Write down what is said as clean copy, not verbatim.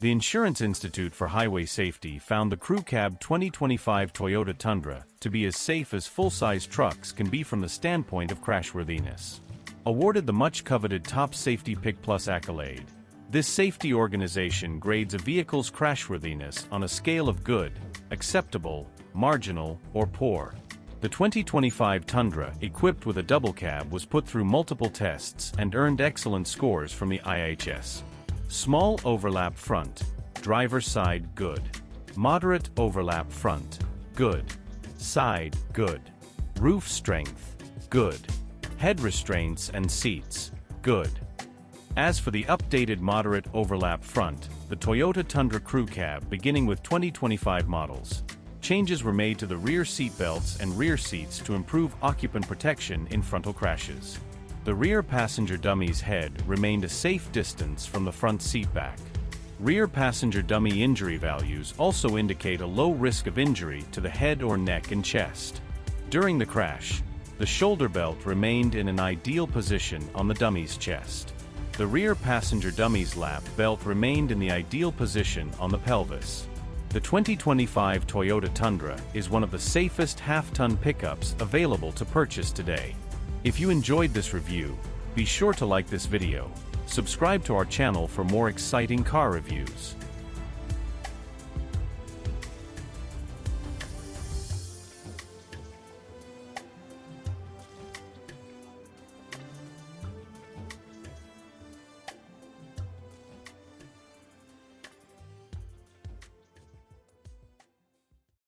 The Insurance Institute for Highway Safety found the Crew Cab 2025 Toyota Tundra to be as safe as full-size trucks can be from the standpoint of crashworthiness. Awarded the much-coveted Top Safety Pick Plus accolade, this safety organization grades a vehicle's crashworthiness on a scale of good, acceptable, marginal, or poor. The 2025 Tundra, equipped with a double cab, was put through multiple tests and earned excellent scores from the IIHS. Small overlap front, driver's side good. Moderate overlap front, good. Side, good. Roof strength, good. Head restraints and seats, good. As for the updated moderate overlap front, the Toyota Tundra Crew Cab beginning with 2025 models, changes were made to the rear seat belts and rear seats to improve occupant protection in frontal crashes. The rear passenger dummy's head remained a safe distance from the front seat back. Rear passenger dummy injury values also indicate a low risk of injury to the head or neck and chest. During the crash, the shoulder belt remained in an ideal position on the dummy's chest. The rear passenger dummy's lap belt remained in the ideal position on the pelvis. The 2025 Toyota Tundra is one of the safest half-ton pickups available to purchase today. If you enjoyed this review, be sure to like this video, subscribe to our channel for more exciting car reviews.